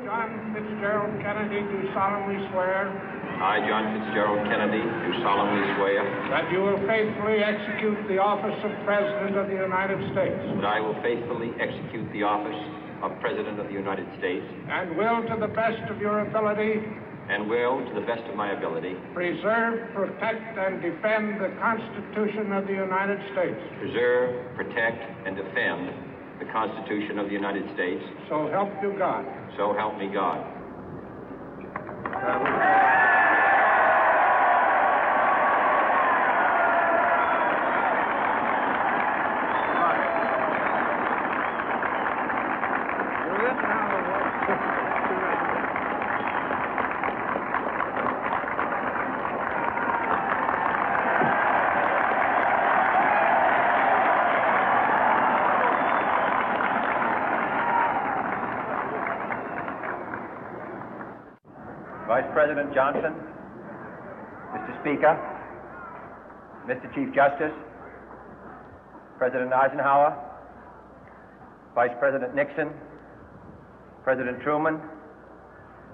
John Fitzgerald Kennedy, do solemnly swear. I, John Fitzgerald Kennedy, do solemnly swear. That you will faithfully execute the office of President of the United States. That I will faithfully execute the office of President of the United States. And will, to the best of your ability. And will, to the best of my ability. Preserve, protect, and defend the Constitution of the United States. Preserve, protect, and defend the Constitution of the United States. So help you God. So help me God. Vice President Johnson, Mr. Speaker, Mr. Chief Justice, President Eisenhower, Vice President Nixon, President Truman,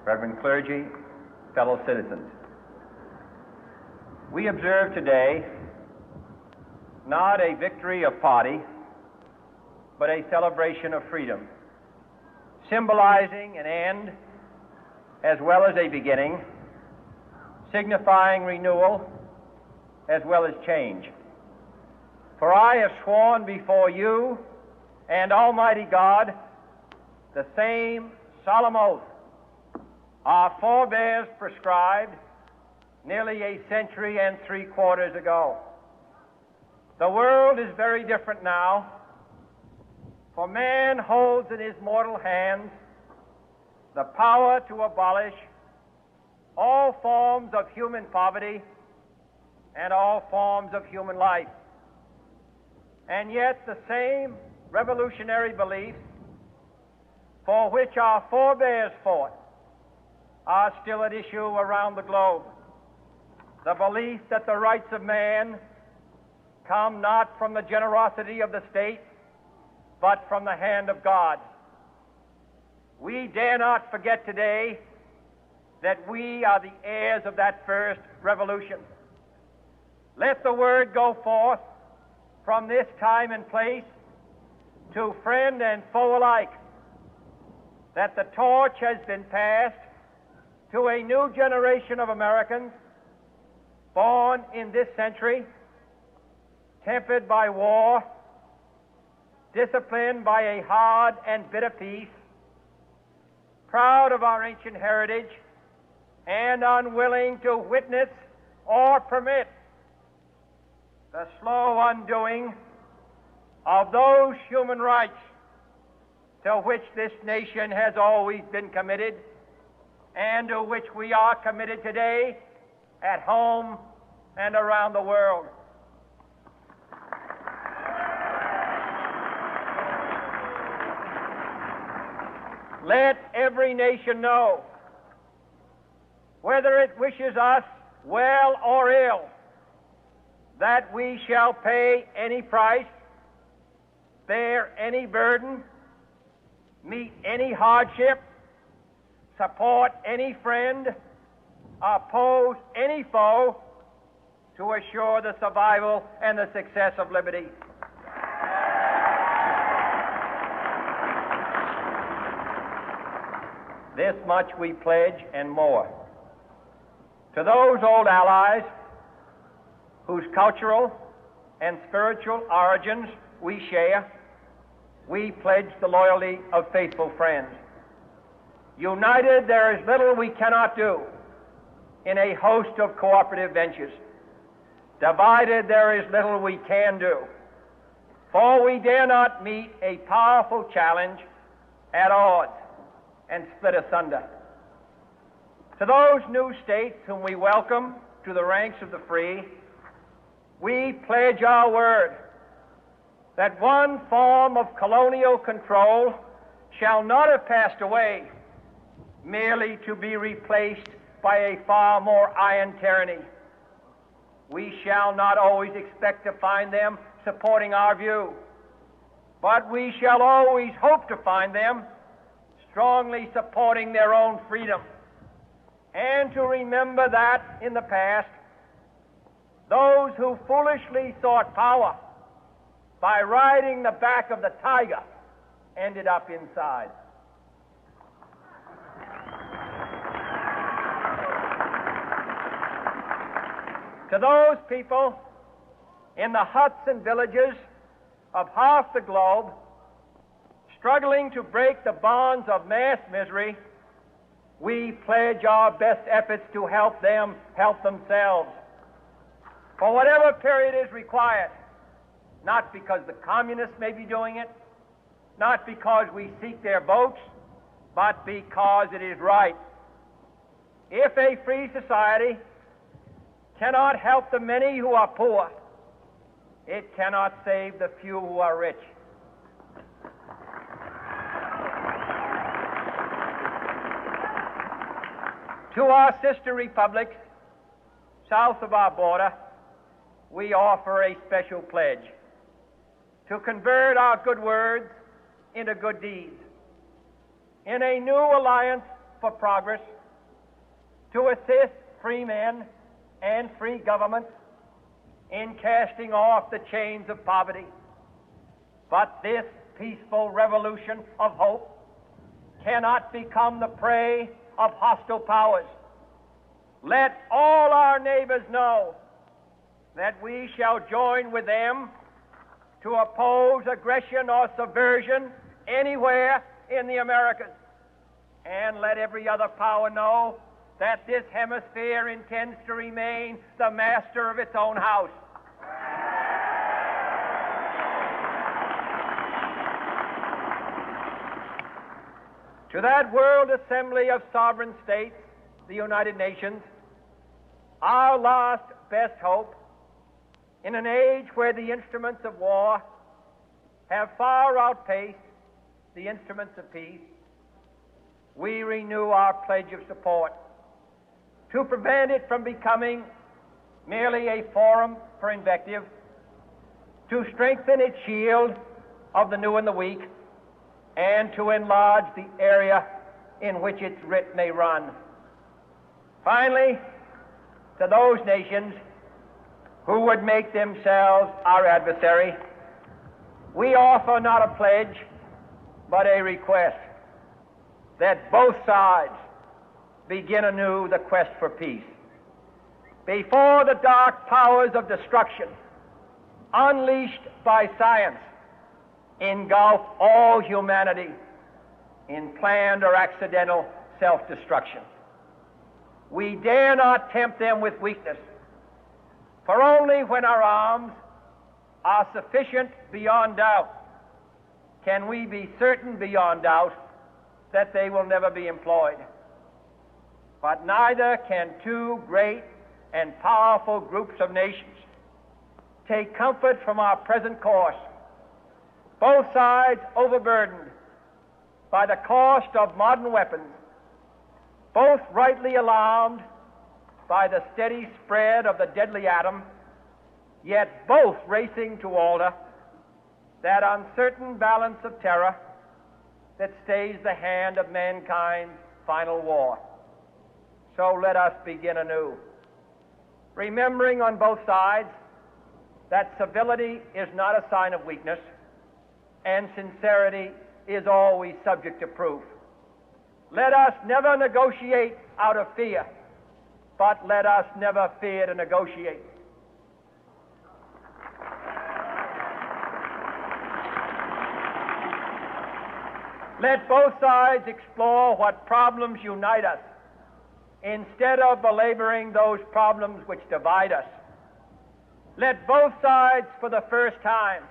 Reverend clergy, fellow citizens. We observe today not a victory of party, but a celebration of freedom, symbolizing an end as well as a beginning, signifying renewal as well as change. For I have sworn before you and Almighty God the same solemn oath our forebears prescribed nearly a century and 3/4 ago. The world is very different now, for man holds in his mortal hands the power to abolish all forms of human poverty and all forms of human life. And yet the same revolutionary beliefs for which our forebears fought are still at issue around the globe. The belief that the rights of man come not from the generosity of the state, but from the hand of God. We dare not forget today that we are the heirs of that first revolution. Let the word go forth from this time and place to friend and foe alike that the torch has been passed to a new generation of Americans born in this century, tempered by war, disciplined by a hard and bitter peace, proud of our ancient heritage, and unwilling to witness or permit the slow undoing of those human rights to which this nation has always been committed and to which we are committed today at home and around the world. Let every nation know, whether it wishes us well or ill, that we shall pay any price, bear any burden, meet any hardship, support any friend, oppose any foe to assure the survival and the success of liberty. This much we pledge and more. To those old allies whose cultural and spiritual origins we share, we pledge the loyalty of faithful friends. United, there is little we cannot do in a host of cooperative ventures. Divided, there is little we can do, for we dare not meet a powerful challenge at odds and split asunder. To those new states whom we welcome to the ranks of the free, we pledge our word that one form of colonial control shall not have passed away, merely to be replaced by a far more iron tyranny. We shall not always expect to find them supporting our view, but we shall always hope to find them strongly supporting their own freedom, and to remember that in the past, those who foolishly sought power by riding the back of the tiger ended up inside. To those people in the huts and villages of half the globe struggling to break the bonds of mass misery, we pledge our best efforts to help them help themselves for whatever period is required, not because the communists may be doing it, not because we seek their votes, but because it is right. If a free society cannot help the many who are poor, it cannot save the few who are rich. To our sister republics south of our border, we offer a special pledge to convert our good words into good deeds, in a new alliance for progress, to assist free men and free governments in casting off the chains of poverty. But this peaceful revolution of hope cannot become the prey of hostile powers. Let all our neighbors know that we shall join with them to oppose aggression or subversion anywhere in the Americas. And let every other power know that this hemisphere intends to remain the master of its own house. To that World Assembly of Sovereign States, the United Nations, our last best hope, in an age where the instruments of war have far outpaced the instruments of peace, we renew our pledge of support to prevent it from becoming merely a forum for invective, to strengthen its shield of the new and the weak, and to enlarge the area in which its writ may run. Finally, to those nations who would make themselves our adversary, we offer not a pledge, but a request that both sides begin anew the quest for peace. Before the dark powers of destruction, unleashed by science, engulf all humanity in planned or accidental self-destruction, we dare not tempt them with weakness, for only when our arms are sufficient beyond doubt can we be certain beyond doubt that they will never be employed. But neither can two great and powerful groups of nations take comfort from our present course, both sides overburdened by the cost of modern weapons, both rightly alarmed by the steady spread of the deadly atom, yet both racing to alter that uncertain balance of terror that stays the hand of mankind's final war. So let us begin anew, remembering on both sides that civility is not a sign of weakness, and sincerity is always subject to proof. Let us never negotiate out of fear, but let us never fear to negotiate. Let both sides explore what problems unite us, instead of belaboring those problems which divide us. Let both sides, for the first time,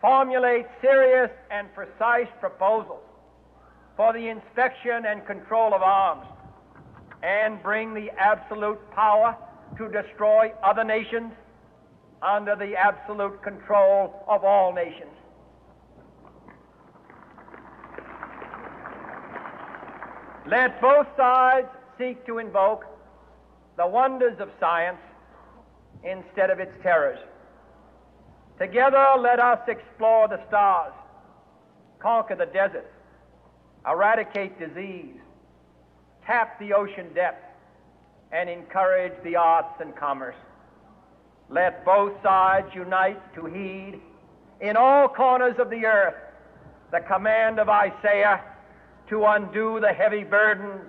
formulate serious and precise proposals for the inspection and control of arms, and bring the absolute power to destroy other nations under the absolute control of all nations. Let both sides seek to invoke the wonders of science instead of its terrors. Together, let us explore the stars, conquer the deserts, eradicate disease, tap the ocean depths, and encourage the arts and commerce. Let both sides unite to heed in all corners of the earth the command of Isaiah to undo the heavy burden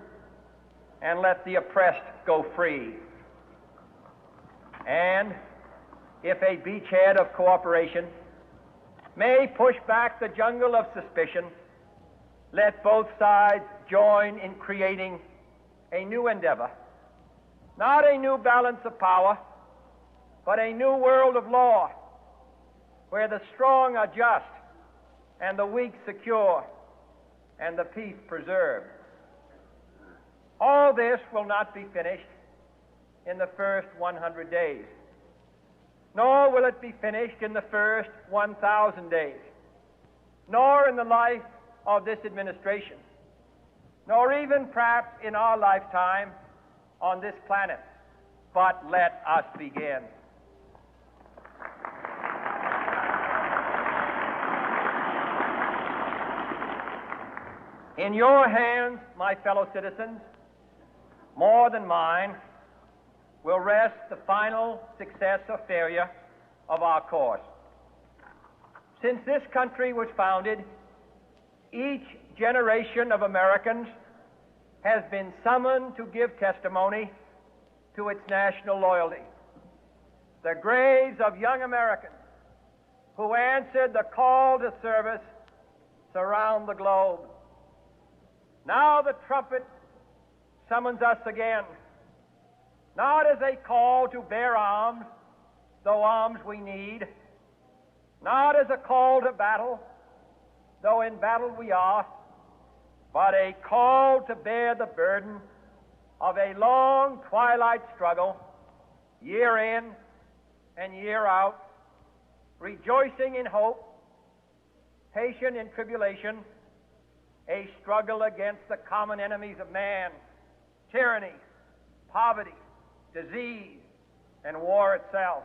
and let the oppressed go free. And if a beachhead of cooperation may push back the jungle of suspicion, let both sides join in creating a new endeavor, not a new balance of power, but a new world of law, where the strong are just and the weak secure and the peace preserved. All this will not be finished in the first 100 days, nor will it be finished in the first 1,000 days, nor in the life of this administration, nor even perhaps in our lifetime on this planet. But let us begin. In your hands, my fellow citizens, more than mine, will rest the final success or failure of our course. Since this country was founded, each generation of Americans has been summoned to give testimony to its national loyalty. The graves of young Americans who answered the call to service surround the globe. Now the trumpet summons us again, not as a call to bear arms, though arms we need, not as a call to battle, though in battle we are, but a call to bear the burden of a long twilight struggle, year in and year out, rejoicing in hope, patient in tribulation, a struggle against the common enemies of man, tyranny, poverty, disease, and war itself.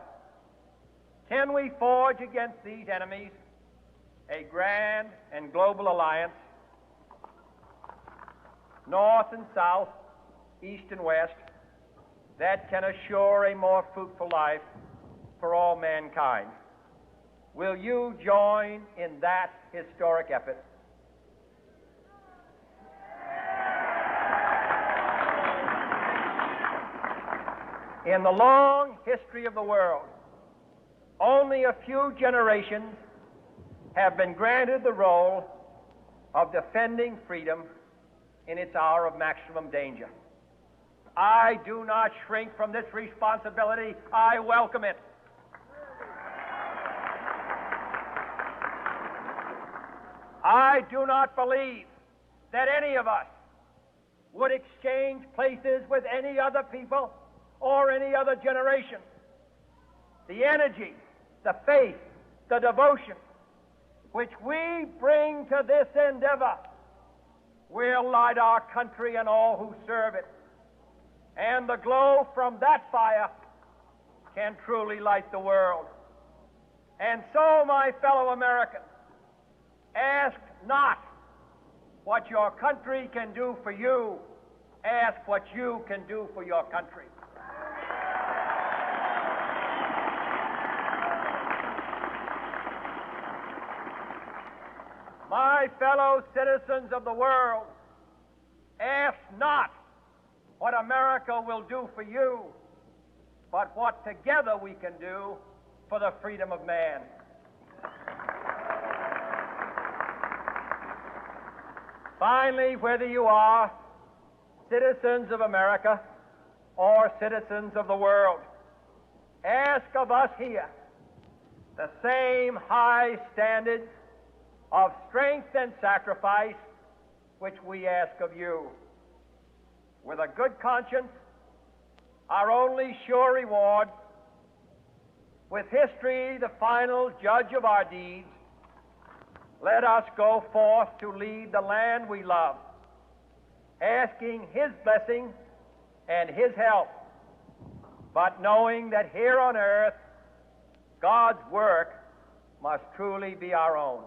Can we forge against these enemies a grand and global alliance, north and south, east and west, that can assure a more fruitful life for all mankind? Will you join in that historic effort? In the long history of the world, only a few generations have been granted the role of defending freedom in its hour of maximum danger. I do not shrink from this responsibility. I welcome it. I do not believe that any of us would exchange places with any other people or any other generation. The energy, the faith, the devotion which we bring to this endeavor will light our country and all who serve it. And the glow from that fire can truly light the world. And so, my fellow Americans, ask not what your country can do for you, ask what you can do for your country. My fellow citizens of the world, ask not what America will do for you, but what together we can do for the freedom of man. Finally, whether you are citizens of America or citizens of the world, ask of us here the same high standards of strength and sacrifice which we ask of you. With a good conscience, our only sure reward, with history the final judge of our deeds, let us go forth to lead the land we love, asking His blessing and His help, but knowing that here on earth, God's work must truly be our own.